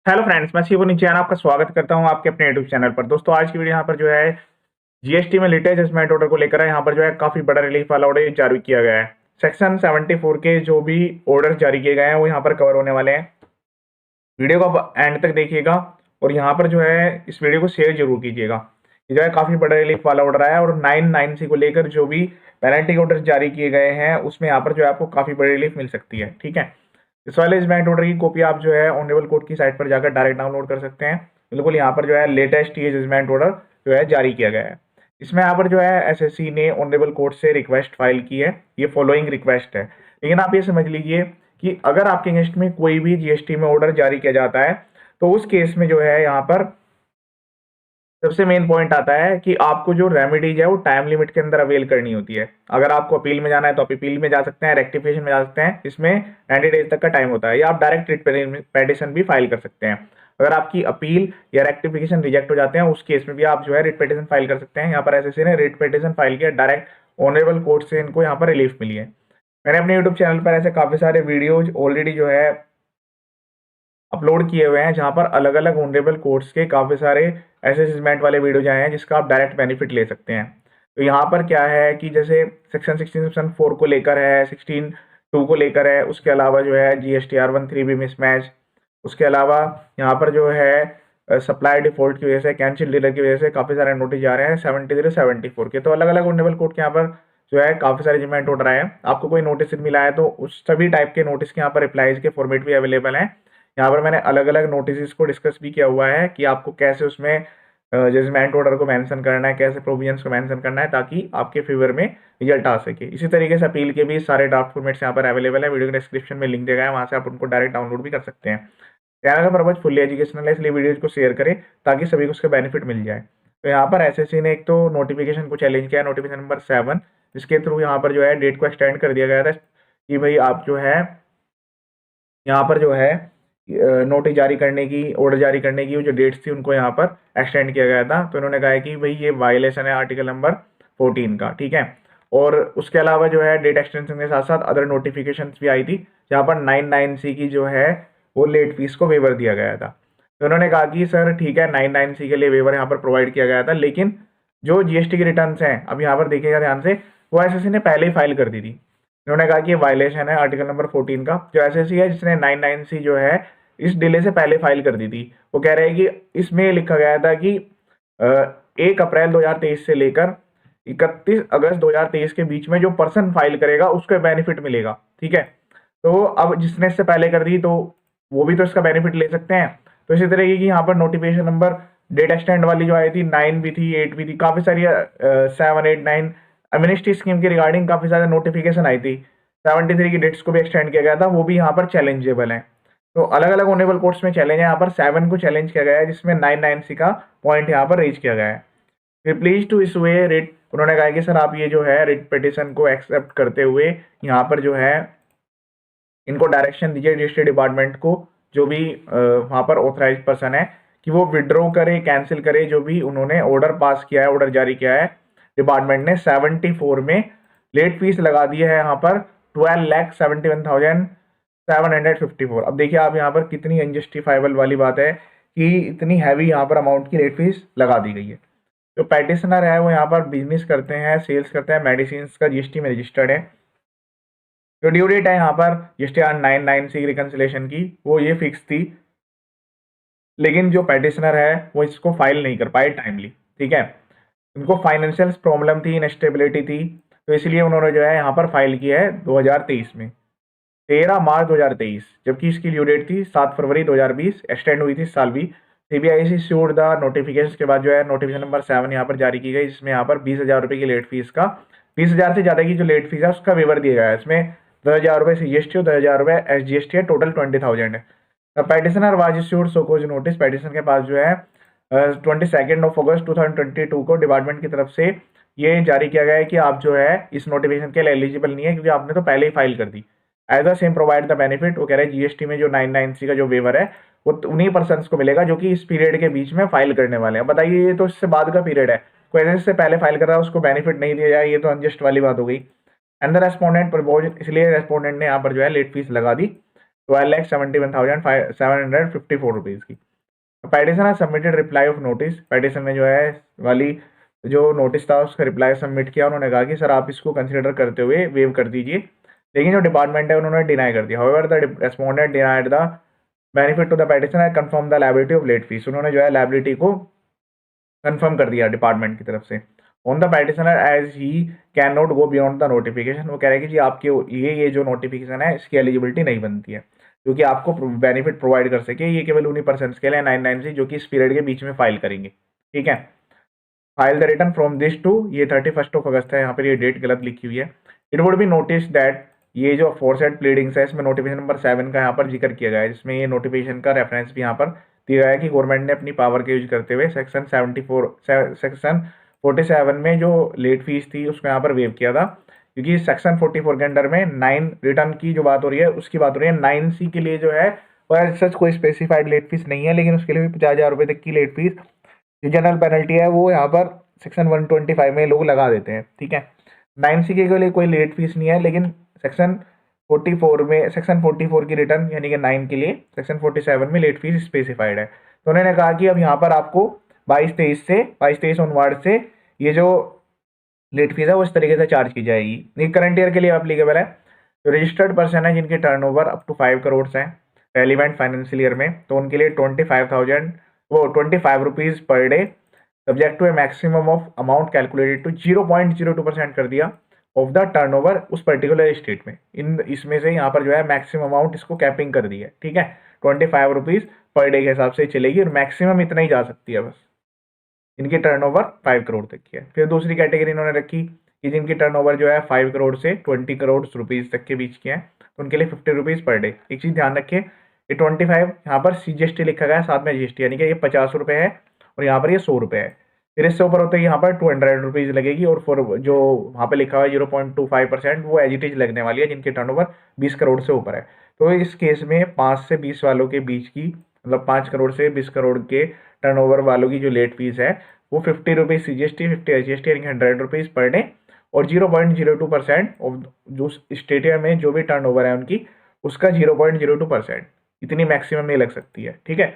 Hello friends, मैं शिवू नीचे आपका स्वागत करता हूं आपके अपने यूट्यूब चैनल पर। दोस्तों, आज की वीडियो यहाँ पर जो है जीएसटी में लेटेस्ट असेसमेंट ऑर्डर को लेकर है। यहाँ पर जो है काफी बड़ा रिलीफ वाला ऑर्डर जारी किया गया है। सेक्शन 74 के जो भी ऑर्डर जारी किए गए हैं वो यहाँ पर कवर होने वाले हैं। वीडियो को आप एंड तक देखिएगा और यहाँ पर जो है इस वीडियो को शेयर जरूर कीजिएगा। ये जो है काफी बड़ा रिलीफ वाला ऑर्डर आया है और 9(9)C को लेकर जो भी पेनल्टी ऑर्डर जारी किए गए हैं उसमें यहाँ पर जो है आपको काफी बड़ी रिलीफ मिल सकती है। ठीक है, इस वाले जजमेंट ऑर्डर की कॉपी आप जो है ऑनरेबल कोर्ट की साइट पर जाकर डायरेक्ट डाउनलोड कर सकते हैं। बिल्कुल यहाँ पर जो है लेटेस्ट ये जजमेंट ऑर्डर जो है जारी किया गया है। इसमें यहाँ पर जो है एसएससी ने ऑनरेबल कोर्ट से रिक्वेस्ट फाइल की है। ये फॉलोइंग रिक्वेस्ट है, लेकिन आप ये समझ लीजिए कि अगर आपके अगेंस्ट में कोई भी जीएसटी में ऑर्डर जारी किया जाता है तो उस केस में जो है यहाँ पर सबसे मेन पॉइंट आता है कि आपको जो रेमेडीज है वो टाइम लिमिट के अंदर अवेल करनी होती है। अगर आपको अपील में जाना है तो आप अपील में जा सकते हैं, रेक्टिफिकेशन में जा सकते हैं। इसमें 90 डेज तक का टाइम होता है, या आप डायरेक्ट रिट पेटिशन भी फाइल कर सकते हैं। अगर आपकी अपील या रेक्टिफिकेशन रिजेक्ट हो जाते हैं उस केस में भी आप जो है रिट पेटिशन फाइल कर सकते हैं। यहाँ पर एसएससी ने रिट पेटिशन फाइल किया, डायरेक्ट ऑनरेबल कोर्ट से इनको यहाँ पर रिलीफ मिली है। मैंने अपने यूट्यूब चैनल पर ऐसे काफी सारे वीडियोज ऑलरेडी जो है अपलोड किए हुए हैं जहां पर अलग अलग ऑनरेबल कोर्ट्स के काफ़ी सारे ऐसे जजमेंट वाले वीडियोज आए हैं जिसका आप डायरेक्ट बेनिफिट ले सकते हैं। तो यहाँ पर क्या है कि जैसे सेक्शन 16 सेक्शन 4 को लेकर है, 16(2) को लेकर है, उसके अलावा जो है जीएसटीआर 1(3)B मिसमैच, उसके अलावा यहाँ पर जो है सप्लाई डिफॉल्ट की वजह से, कैंसिल डीलर की वजह से काफ़ी सारे नोटिस जा रहे हैं 73 74 के। तो अलग अलग ऑनरेबल कोर्ट के यहाँ पर जो है काफ़ी सारे जजमेंट ऑर्डर आए हैं। आपको कोई नोटिस मिला है तो उस सभी टाइप के नोटिस के यहाँ पर रिप्लाईज के फॉर्मेट भी अवेलेबल हैं। यहाँ पर मैंने अलग अलग नोटिस को डिस्कस भी किया हुआ है कि आपको कैसे उसमें जजमेंट ऑर्डर को मेंशन करना है, कैसे प्रोविजंस को मेंशन करना है ताकि आपके फेवर में रिजल्ट आ सके। इसी तरीके से अपील के भी सारे ड्राफ्ट फॉर्मेट्स यहाँ पर अवेलेबल है। वीडियो के डिस्क्रिप्शन में लिंक दिया गया है, वहाँ से आप उनको डायरेक्ट डाउनलोड भी कर सकते हैं। चैनल का पर्पज फुल्ली एजुकेशनल है, इसलिए वीडियोज को शेयर करें ताकि सभी को उसका बेनिफिट मिल जाए। तो यहाँ पर एसएससी ने एक तो नोटिफिकेशन को चैलेंज किया, नोटिफिकेशन नंबर 7, जिसके थ्रू यहाँ पर जो है डेट को एक्सटेंड कर दिया गया था कि भाई आप जो है यहाँ पर जो है नोटिस जारी करने की, ऑर्डर जारी करने की जो डेट्स थी उनको यहाँ पर एक्सटेंड किया गया था। तो इन्होंने कहा है कि भाई ये वायलेशन है आर्टिकल नंबर 14 का। ठीक है, और उसके अलावा जो है डेट एक्सटेंशन के साथ साथ अदर नोटिफिकेशंस भी आई थी जहाँ पर 9(9)C की जो है वो लेट फीस को वेवर दिया गया था। तो उन्होंने कहा कि सर ठीक है, 9(9)C के लिए वेवर यहाँ पर प्रोवाइड किया गया था, लेकिन जो जीएसटी की रिटर्न हैं अब यहाँ पर देखिएगा ध्यान से, वो एसएससी ने पहले ही फाइल कर दी थी। इन्होंने कहा कि ये वायलेशन है आर्टिकल नंबर 14 का। जो एसएससी है जिसने 9(9)C जो है इस डिले से पहले फाइल कर दी थी, वो कह रहे हैं कि इसमें लिखा गया था कि 1 अप्रैल 2023 से लेकर 31 अगस्त 2023 के बीच में जो पर्सन फाइल करेगा उसको बेनिफिट मिलेगा। ठीक है, तो अब जिसने इससे पहले कर दी तो वो भी तो इसका बेनिफिट ले सकते हैं। तो इसी तरीके की यहाँ पर नोटिफिकेशन नंबर डेट एक्सटेंड वाली जो आई थी 9 भी थी, 8 भी थी, काफी सारी 7 8 9 एमनेस्टी स्कीम की रिगार्डिंग काफी सारे नोटिफिकेशन आई थी। 73 की डेट्स को भी एक्सटेंड किया गया था, वो भी यहाँ पर चैलेंजेबल है। तो अलग अलग ऑनेबल कोर्ट्स में चैलेंज है। यहाँ पर 7 को चैलेंज किया गया है जिसमें 9(9)C का पॉइंट यहाँ पर रेज किया गया है। फिर please to issue a writ, उन्होंने कहा कि सर आप ये जो है रिट पिटिशन को एक्सेप्ट करते हुए यहाँ पर जो है इनको डायरेक्शन दीजिए रजिस्ट्री डिपार्टमेंट को, जो भी वहाँ पर ऑथराइज पर्सन है, कि वो विड्रॉ करे, कैंसिल करे जो भी उन्होंने ऑर्डर पास किया है, ऑर्डर जारी किया है डिपार्टमेंट ने। 74 में लेट फीस लगा दी है यहाँ पर 12,71,754। अब देखिए आप यहाँ पर कितनी अनजस्टिफाइबल वाली बात है कि इतनी हैवी यहाँ पर अमाउंट की लेट फीस लगा दी गई है। जो पैटिशनर है वो यहाँ पर बिजनेस करते हैं, सेल्स करते हैं, मेडिसिन का जीएसटी में रजिस्टर्ड है। जो ड्यू डेट है यहाँ पर जीएसटीआर 9(9)C रिकंसिलेशन की वो ये फिक्स थी, लेकिन जो पैटिशनर है वो इसको फाइल नहीं कर पाए टाइमली। ठीक है, उनको फाइनेंशियल प्रॉब्लम थी, इनस्टेबिलिटी थी, तो इसलिए उन्होंने जो है यहाँ पर फाइल किया है 2023 में 13 मार्च 2023, जबकि इसकी ड्यू डेट थी 7 फरवरी 2020, एक्सटेंड हुई थी इस साल भी। सीबीआईसी इशूड द नोटिफिकेशन के बाद जो है नोटिफिकेशन नंबर 7 यहाँ पर जारी की गई, जिसमें यहाँ पर 20,000 रुपये की लेट फीस का, 20,000 से ज़्यादा की जो लेट फीस है उसका वेवर दिया गया है। इसमें 10,000 रुपये CGST और 10,000 रुपये SGST है, टोटल 20,000 है। Petitioner was issued show cause notice, petition के पास जो है 22 अगस्त 2022 को डिपार्टमेंट की तरफ से ये जारी किया गया है कि आप जो है इस नोटिफिकेशन के लिए एलिजिबल नहीं है क्योंकि आपने तो पहले ही फाइल कर दी। As the same provide the benefit, वो कह रहे हैं जीएसटी में जो 9(9)C का जो वेवर है वो उन्हीं पर्सन को मिलेगा जो कि इस पीरियड के बीच में फाइल करने वाले हैं। बताइए, ये तो इससे बाद का पीरियड है, कोई ऐसे से पहले फाइल कर रहा है उसको बेनिफिट नहीं दिया जाए, ये तो अनजस्ट वाली बात हो गई। एंड द रेस्पोंडेंट प्रपोज, इसलिए रेस्पोंडेंट ने यहाँ पर जो है लेट फीस लगा दी। ₹12,71,754 की। Petitioner submitted reply off notice, petition में जो है वाली जो नोटिस था उसका रिप्लाई सबमिट किया। उन्होंने कहा कि सर आप इसको कंसिडर करते हुए वेव कर दीजिए, लेकिन जो डिपार्टमेंट है उन्होंने डिनाई कर दिया। However the respondent denied the benefit to the petitioner, confirm the liability of late fees. उन्होंने जो है लायबिलिटी को कंफर्म कर दिया डिपार्टमेंट की तरफ से। On the petitioner as he can not go beyond the notification, वो कह रहे हैं कि जी आपके ये जो नोटिफिकेशन है इसकी एलिजिबिलिटी नहीं बनती है, क्योंकि आपको बेनिफिट प्रोवाइड कर सके ये केवल उन्हीं पर्सन के लिए 996 जो कि इस पीरियड के बीच में फाइल करेंगे। ठीक है, file the return from this to, ये 31 अगस्त है, यहाँ पर ये डेट गलत लिखी हुई है। It would B notice that ये जो फोरसेट प्लीडिंग्स है इसमें नोटिफिकेशन नंबर 7 का यहाँ पर जिक्र किया गया है, जिसमें ये नोटिफिकेशन का रेफरेंस भी यहाँ पर दिया गया है कि गवर्नमेंट ने अपनी पावर के यूज करते हुए सेक्शन 47 में जो लेट फीस थी उसको यहाँ पर वेव किया था, क्योंकि सेक्शन 44 के अंडर में 9 रिटर्न की जो बात हो रही है उसकी बात हो रही है। 9C के लिए जो है वह सच कोई स्पेसिफाइड लेट फीस नहीं है, लेकिन उसके लिए भी 50,000 रुपये तक की लेट फीस जो जनरल पेनल्टी है वो यहाँ पर सेक्शन 125 में लोग लगा देते हैं। ठीक है, 9C के लिए कोई लेट फीस नहीं है, लेकिन सेक्शन 44 की रिटर्न यानी कि 9 के लिए सेक्शन 47 में लेट फीस स्पेसिफाइड है। तो उन्होंने कहा कि अब यहाँ पर आपको 22-23 ऑनवर्ड से ये जो लेट फीस है वो इस तरीके से चार्ज की जाएगी। ये करंट ईयर के लिए एप्लीकेबल है। जो रजिस्टर्ड पर्सन है जिनके टर्नओवर अप टू 5 करोड़ हैं रेलिवेंट फाइनेंशियल ईयर में, तो उनके लिए 25 rupees per day subject to a maximum of amount calculated to 0.02% कर दिया ऑफ द टर्नओवर उस पर्टिकुलर स्टेट में। इसमें से यहाँ पर जो है मैक्सिमम अमाउंट इसको कैपिंग कर दी है। ठीक है, 25 रुपीज़ पर डे के हिसाब से चलेगी और मैक्सिमम इतना ही जा सकती है बस, इनकी टर्नओवर 5 करोड़ तक की है। फिर दूसरी कैटेगरी इन्होंने रखी कि जिनकी टर्नओवर जो है 5 करोड़ से 20 करोड़ रुपीज़ तक के बीच की है, तो उनके लिए 50 रुपीज़ पर डे। एक चीज़ ध्यान रखिए, ये 25 यहाँ पर CGST लिखा गया है साथ में GST, यानी कि ये 50 रुपये है और यहाँ पर ये 100 रुपये है। फिर इससे ऊपर होते ही यहाँ पर 200 रुपीज़ लगेगी, और फॉर जो वहाँ पे लिखा हुआ है 0.25% वो एज इट इज लगने वाली है जिनकी टर्नओवर 20 करोड़ से ऊपर है। तो इस केस में 5 से 20 वालों के बीच की, मतलब 5 करोड़ से 20 करोड़ के टर्नओवर वालों की जो लेट फीस है वो 50 रुपीज़ CGST, 50 SGST यानी 100 रुपीज़ पर डे, और 0.02% ऑफ जो स्टेट में जो भी टर्नओवर है उनकी उसका 0.02%, इतनी मैक्सिमम नहीं लग सकती है। ठीक है,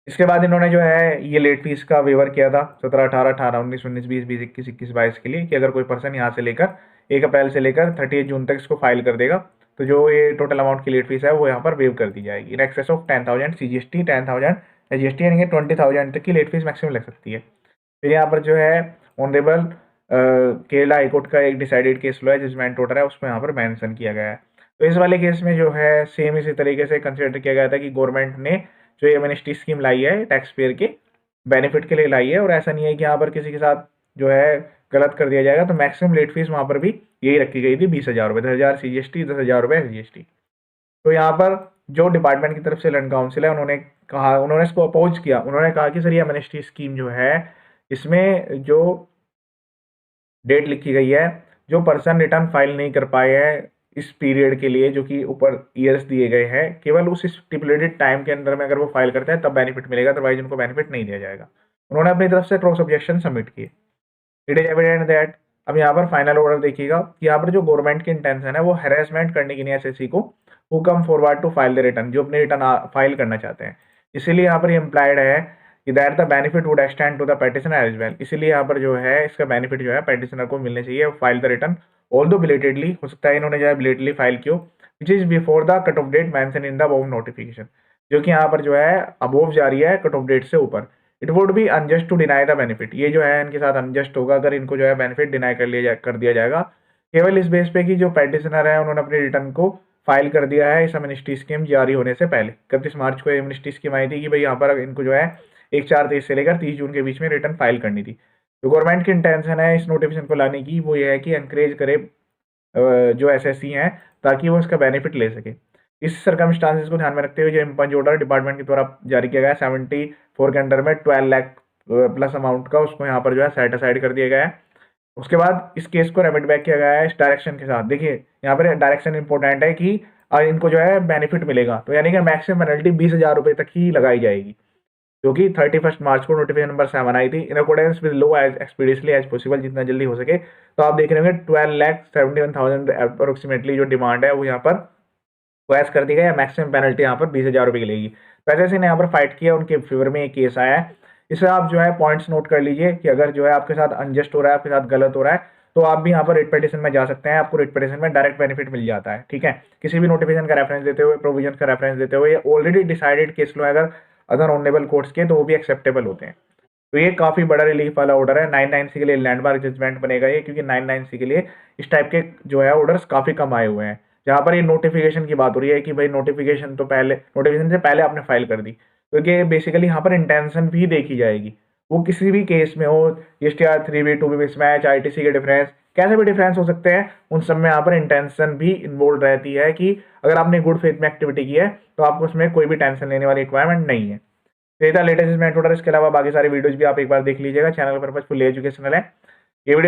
इसके बाद इन्होंने जो है ये लेट फीस का वेवर किया था 17, 18, 18, 19, 19, 20, 20, 21, 21, 22 के लिए, कि अगर कोई पर्सन यहाँ से लेकर 1 अप्रैल से लेकर 30 जून तक इसको फाइल कर देगा तो जो ये टोटल अमाउंट की लेट फीस है वो यहाँ पर वेव कर दी जाएगी in excess of 10,000 CGST, 10,000 SGST, यानी कि 20,000 तक की लेट फीस मैक्सिमम लग सकती है। फिर यहाँ पर जो है ऑनरेबल केरला हाईकोर्ट का एक डिसाइडेड केस लो है जजमेंट ऑर्डर है, उसको यहाँ पर मेंशन किया गया है। तो इस वाले केस में जो है सेम इसी तरीके से कंसिडर किया गया था कि गवर्नमेंट ने जो ये एमनेस्टी स्कीम लाई है टैक्स पेयर के बेनिफिट के लिए लाई है, और ऐसा नहीं है कि यहाँ पर किसी के साथ जो है गलत कर दिया जाएगा। तो मैक्सिमम लेट फीस वहाँ पर भी यही रखी गई थी 20,000 रुपये, 10,000 CGST, 10,000 रुपये SGST। तो यहाँ पर जो डिपार्टमेंट की तरफ से लंड काउंसिल है उन्होंने कहा, उन्होंने इसको अपोज किया। उन्होंने कहा कि सर ये एमनेस्टी स्कीम जो है इसमें जो डेट लिखी गई है, जो पर्सन रिटर्न फाइल नहीं कर पाए हैं इस पीरियड के लिए जो कि ऊपर ईयर्स दिए गए हैं, केवल उस स्टिपुलेटेड टाइम के अंदर में अगर वो फाइल करते हैं तब बेनिफिट मिलेगा, अदरवाइज उनको बेनिफिट नहीं दिया जाएगा। उन्होंने अपनी तरफ से क्रॉस ऑब्जेक्शन सबमिट किए। इट इज एविडेंट दैट, अब यहाँ पर फाइनल ऑर्डर देखिएगा कि यहाँ पर जो गवर्नमेंट की इंटेंशन है वो हैरेसमेंट करने की नहीं SSC को, who come forward to file the return, जो अपने रिटर्न फाइल करना चाहते हैं। इसीलिए यहाँ पर इम्प्लाइड है कि that the benefit would extend to the petitioner as well, इसीलिए यहाँ पर जो है इसका बेनिफिट जो है पेटिशनर को मिलने चाहिए। File the return although belatedly, हो सकता है इन्होंने जो है बिलेटेडली फाइल किया which is before the cut off date mention in the above notification, जो कि यहाँ पर जो है अबोव जारी है कट ऑफ डेट से ऊपर। It would be unjust to deny the benefit, ये जो है इनके साथ अनजस्ट होगा अगर इनको जो है बेनिफिट डिनाई कर दिया जाएगा केवल इस बेस पे कि जो पेटिशनर है उन्होंने अपने रिटर्न को फाइल कर दिया है इस एमनेस्टी स्कीम जारी होने से पहले। 31 मार्च को एमनेस्टी स्कीम आई थी कि भाई यहाँ पर इनको जो है 1/4/23 से लेकर 30 जून के बीच में रिटर्न फाइल करनी थी। तो गवर्नमेंट की इंटेंशन है इस नोटिफिकेशन को लाने की वो ये है कि एनकरेज करे जो SSC हैं ताकि वो इसका बेनिफिट ले सके। इस सर्कमस्टांसेस को ध्यान में रखते हुए जो इम्पंज ऑर्डर डिपार्टमेंट के द्वारा जारी किया गया है 74 के अंडर में 12 लाख प्लस अमाउंट का, उसको यहाँ पर जो है सेट असाइड कर दिया गया है। उसके बाद इस केस को रेमिट बैक किया गया है इस डायरेक्शन के साथ। देखिए यहाँ पर डायरेक्शन इंपॉर्टेंट है कि इनको जो है बेनिफिट मिलेगा, तो यानी कि मैक्सिमम पेनल्टी 20,000 रुपये तक ही लगाई जाएगी, जो कि 31 मार्च को नोटिफिकेशन नंबर 7 आई थी। In accordance with law as expeditiously as possible, जितना जल्दी हो सके। तो आप देख रहे होंगे 12,71,000 अप्रोक्सीमेटली जो डिमांड है वो यहाँ पर वो ऐस कर दी गई, या मैक्सिमम पेनल्टी यहाँ पर 20,000 रुपये की लेगी। तो ऐसे ने यहाँ पर फाइट किया, उनके फेवर में एक केस आया है। इसे आप जो है पॉइंट्स नोट कर लीजिए कि अगर जो है आपके साथ अनजस्ट हो रहा है, आपके साथ गलत हो रहा है, तो आप भी यहाँ पर रिट पिटिशन में जा सकते हैं। आपको रिट पिटिशन में डायरेक्ट बेनिफिट मिल जाता है, ठीक है। किसी भी नोटिफिकेशन का रेफरेंस देते हुए, प्रोविजन का रेफरेंस देते हुए, ऑलरेडी डिसाइडेड केस लो अगर अदर ऑनरेबल कोर्ट्स के, तो वो भी एक्सेप्टेबल होते हैं। तो ये काफी बड़ा रिलीफ वाला ऑर्डर है। 99C के लिए लैंडमार्क जजमेंट बनेगा ये, क्योंकि 99C के लिए इस टाइप के जो है ऑर्डर्स काफी कम आए हुए हैं। जहां पर ये नोटिफिकेशन की बात हो रही है कि भाई नोटिफिकेशन से पहले आपने फाइल कर दी, क्योंकि बेसिकली यहाँ पर इंटेंशन भी देखी जाएगी। वो किसी भी केस में हो, GSTR 3B 2B mismatch, ITC के डिफरेंस, कैसे भी डिफरेंस हो सकते हैं, उन सब में यहाँ पर इंटेंशन भी इन्वॉल्व रहती है कि अगर आपने गुड फेथ में एक्टिविटी की है तो आपको उसमें कोई भी टेंशन लेने वाली रिक्वायरमेंट नहीं है। तो ये था लेटेस्ट इसमें, इसके अलावा बाकी सारे वीडियोज भी आप एक बार देख लीजिएगा। चैनल पर फुल एजुकेशनल है ये वीडियो।